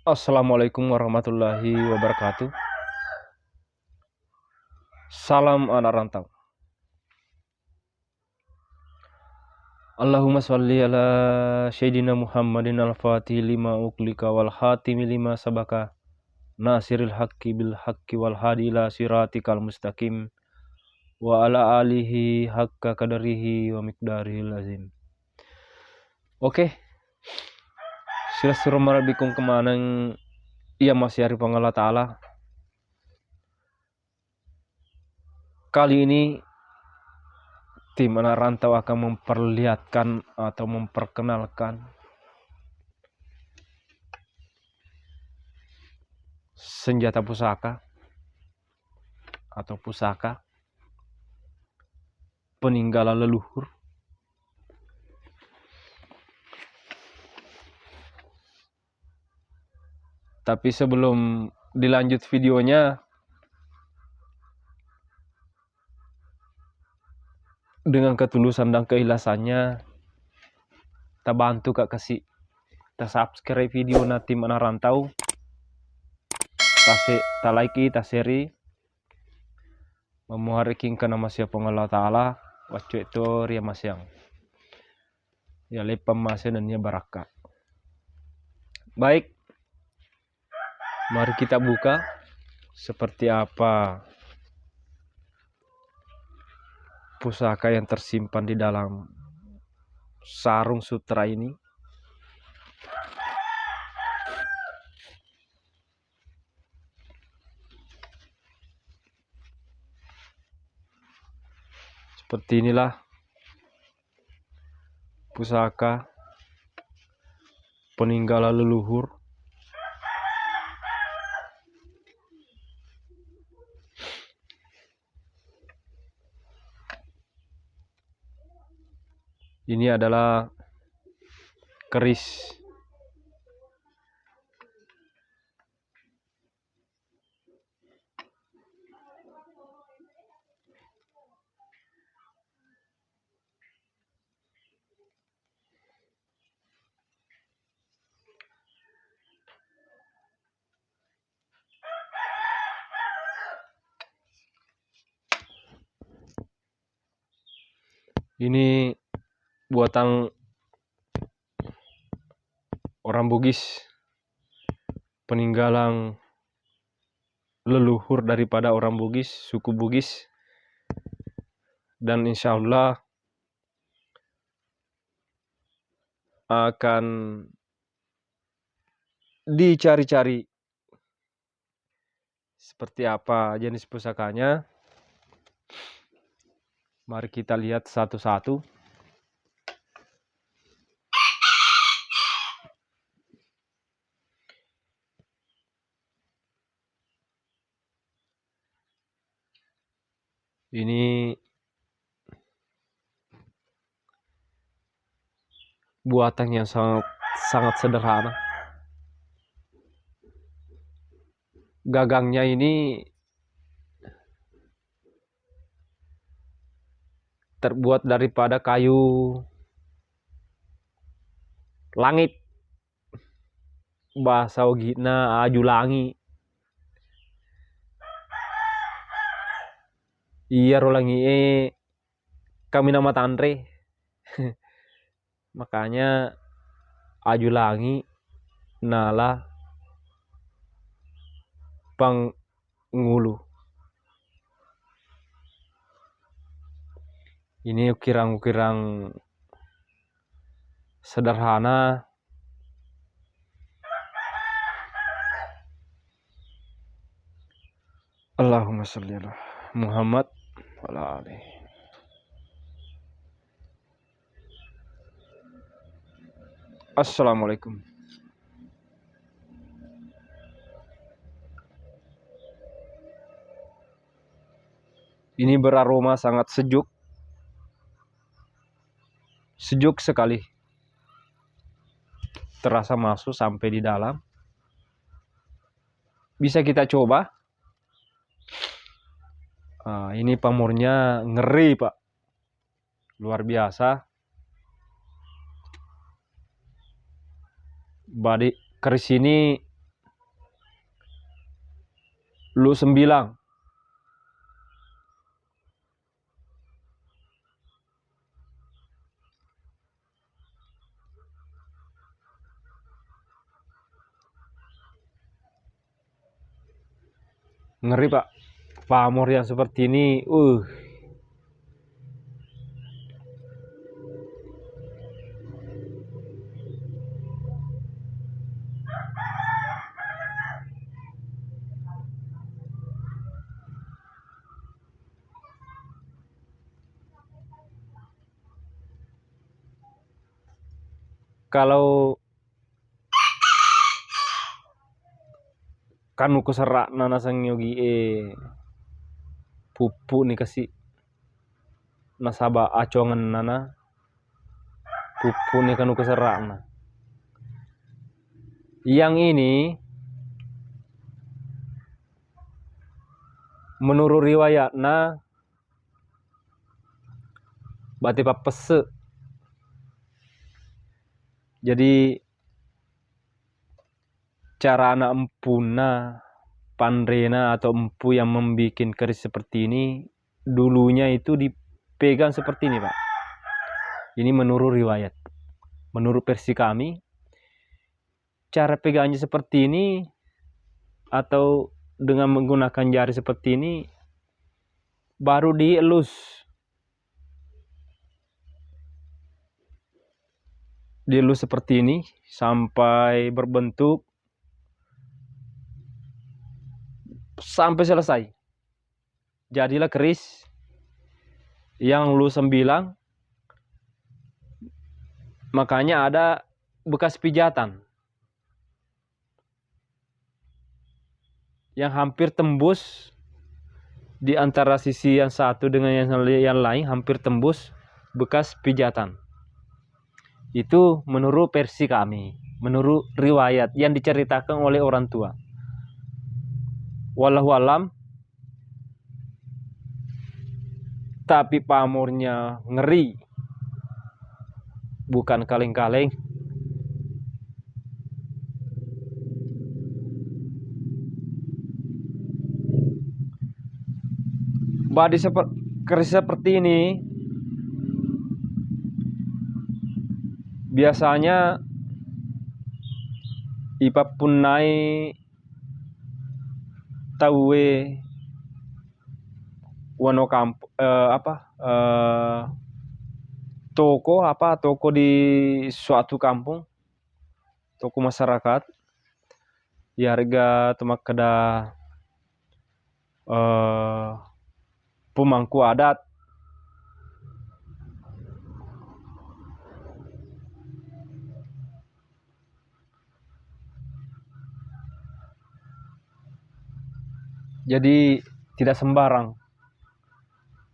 Assalamualaikum warahmatullahi wabarakatuh. Salam anak rantau. Allahumma sholli ala Sayyidina Muhammadin al-Fatih lima uklika wal khatimi lima sabaka nasiril haqqi bil haqqi wal hadi ila siratikal mustaqim wa ala alihi haqqa qadarihi wa miqdarihil azim. Oke, Silaturahmanikum kemana ia masih hari Allah Ta'ala. Kali ini tim anak rantau akan memperlihatkan atau memperkenalkan senjata pusaka atau pusaka peninggalan leluhur. Tapi sebelum dilanjut videonya, dengan ketulusan dan keikhlasannya, kita bantu Kak kasih kita subscribe video nanti mana rantau, kita like, kita share, memuharikin ke nama siapa Allah Ta'ala, wacu itu ria masyang, ya lepam masya dan ya baraka. Baik, mari kita buka seperti apa pusaka yang tersimpan di dalam sarung sutra ini. Seperti inilah pusaka peninggalan leluhur. Ini adalah keris. Ini buatan orang Bugis, peninggalan leluhur daripada orang Bugis, suku Bugis, dan insya Allah akan dicari-cari seperti apa jenis pusakanya. Mari kita lihat satu-satu. Ini buatan yang sangat sederhana. Gagangnya ini terbuat daripada kayu langit, bahasa ogina ajulangi. Iya rolangi kami nama tanre. Makanya ajulangi nala pangulu. Ini ukirang-ukirang sederhana. Allahumma sholli ala Muhammad wa ala alihi. Assalamualaikum. Ini beraroma sangat sejuk. Sejuk sekali. Terasa masuk sampai di dalam. Bisa kita coba. Ini pamornya ngeri, Pak. Luar biasa. Keris ini Lu sembilang. Ngeri Pak, pamor yang seperti ini, kalau kanu keserak nana sang yogi pupu nih kasih nasaba acongan nana pupu nih kanu keserak na. Yang ini menurut riwayatna bati papese. Jadi cara anak empuna pandrena atau empu yang membuat keris seperti ini dulunya itu dipegang seperti ini Pak. Ini menurut riwayat, menurut versi kami, cara pegangnya seperti ini atau dengan menggunakan jari seperti ini baru dielus seperti ini sampai berbentuk sampai selesai. Jadilah keris yang lu sembilang. Makanya ada bekas pijatan yang hampir tembus di antara sisi yang satu dengan yang lain, hampir tembus bekas pijatan. Itu menurut versi kami, menurut riwayat yang diceritakan oleh orang tua. Wallahu alam, tapi pamornya ngeri, bukan kaleng-kaleng. Badi keris seperti ini biasanya ipa punai tawe wano toko di suatu kampung, toko masyarakat, ya harga temak kada pemangku adat. Jadi tidak sembarang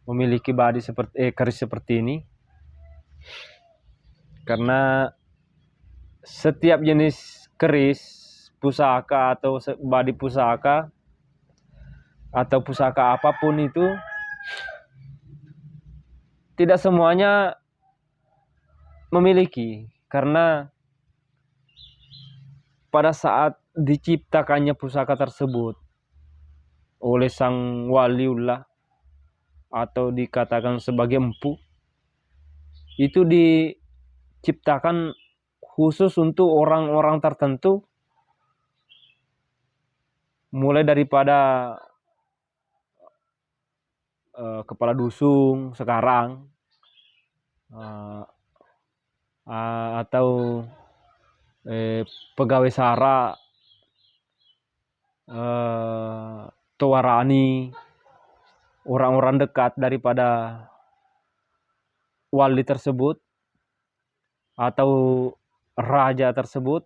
memiliki badi seperti keris seperti ini, karena setiap jenis keris pusaka atau badi pusaka atau pusaka apapun itu tidak semuanya memiliki, karena pada saat diciptakannya pusaka tersebut oleh sang waliullah atau dikatakan sebagai empu, itu diciptakan khusus untuk orang-orang tertentu, mulai daripada kepala dusun sekarang atau pegawai sara, towarani, orang-orang dekat daripada wali tersebut atau raja tersebut,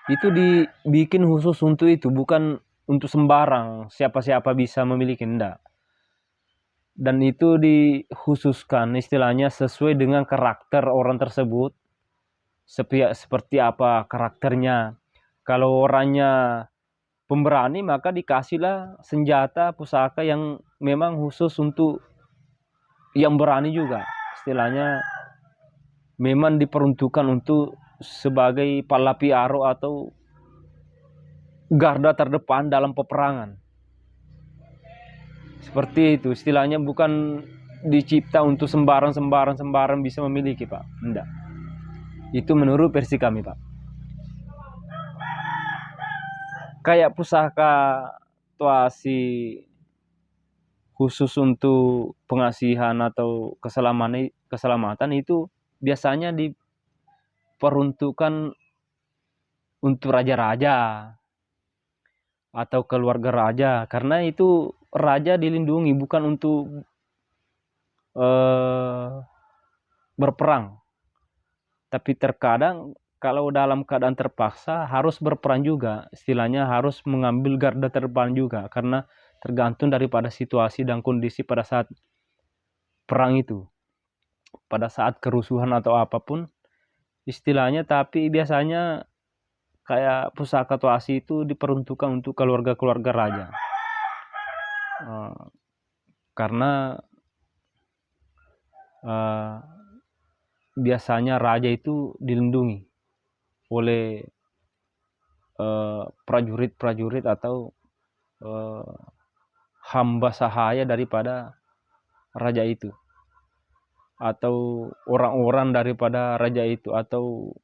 itu dibikin khusus untuk itu, bukan untuk sembarang siapa-siapa bisa memiliki, enggak. Dan itu dikhususkan istilahnya sesuai dengan karakter orang tersebut, seperti apa karakternya. Kalau orangnya pemberani, maka dikasihlah senjata pusaka yang memang khusus untuk yang berani juga, istilahnya memang diperuntukkan untuk sebagai palapiaro atau garda terdepan dalam peperangan. Seperti itu istilahnya, bukan dicipta untuk sembarang bisa memiliki, Pak. Enggak. Itu menurut versi kami, Pak. Kayak pusaka tuasi khusus untuk pengasihan atau keselamatan itu biasanya diperuntukkan untuk raja-raja atau keluarga raja, karena itu raja dilindungi, bukan untuk berperang. Tapi terkadang kalau dalam keadaan terpaksa harus berperang juga, istilahnya harus mengambil garda terdepan juga, karena tergantung daripada situasi dan kondisi pada saat perang itu, pada saat kerusuhan atau apapun istilahnya. Tapi biasanya kayak pusaka tuasi itu diperuntukkan untuk keluarga-keluarga raja, karena biasanya raja itu dilindungi oleh prajurit-prajurit atau hamba sahaya daripada raja itu, atau orang-orang daripada raja itu. Atau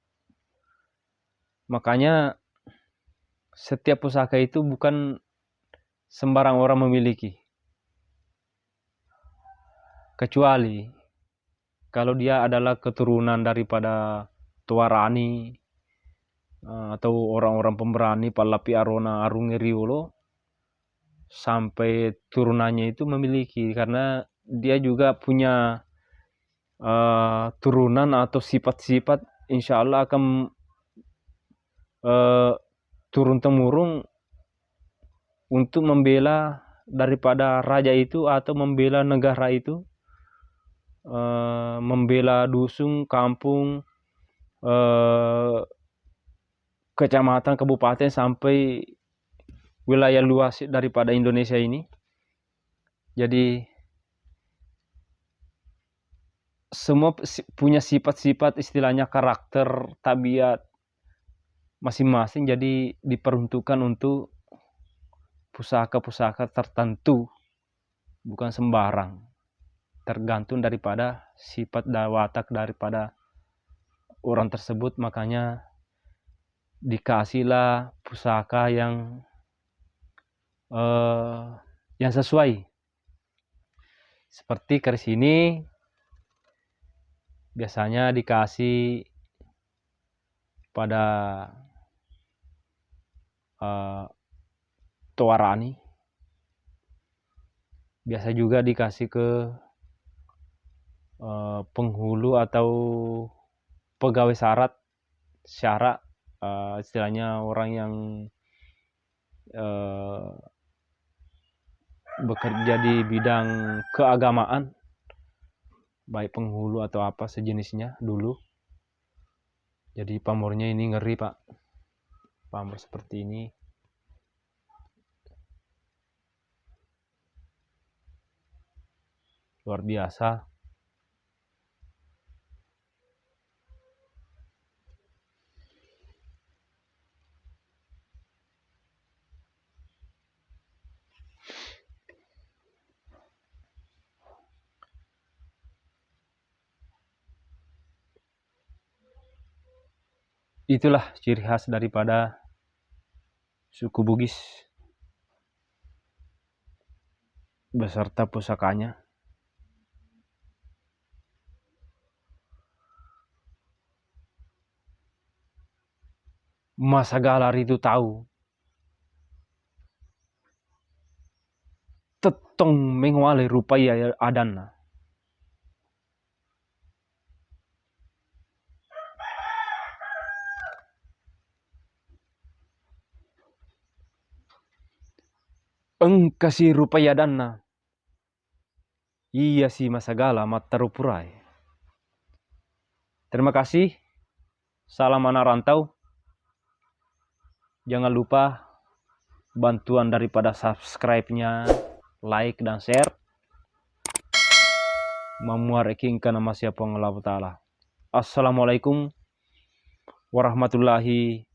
makanya setiap pusaka itu bukan sembarang orang memiliki, kecuali kalau dia adalah keturunan daripada Tuarani atau orang-orang pemberani Palapi Arona Arungi Riolo, sampai turunannya itu memiliki, karena dia juga punya turunan atau sifat-sifat insya Allah akan turun-temurun untuk membela daripada raja itu atau membela negara itu, membela dusun, kampung, kecamatan, kabupaten, sampai wilayah luas daripada Indonesia ini. Jadi semua punya sifat-sifat, istilahnya karakter, tabiat masing-masing, jadi diperuntukkan untuk pusaka-pusaka tertentu, bukan sembarang, tergantung daripada sifat dan watak daripada orang tersebut. Makanya dikasihlah pusaka yang sesuai. Seperti keris ini biasanya dikasih pada Tuarani, biasa juga dikasih ke penghulu atau pegawai syarat, istilahnya orang yang bekerja di bidang keagamaan, baik penghulu atau apa sejenisnya dulu. Jadi pamornya ini ngeri, Pak. Pamor seperti ini luar biasa. Itulah ciri khas daripada suku Bugis beserta pusakanya. Masa Galar itu tahu tetong mengwale rupaya adanna. Engkasi rupaya adanna. Iya si Masagala matarupurai. Terima kasih. Salam anak rantau. Jangan lupa bantuan daripada subscribe-nya, like dan share. Memuarekinkan nama siapa Allah Ta'ala. Assalamualaikum warahmatullahi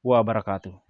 wabarakatuh.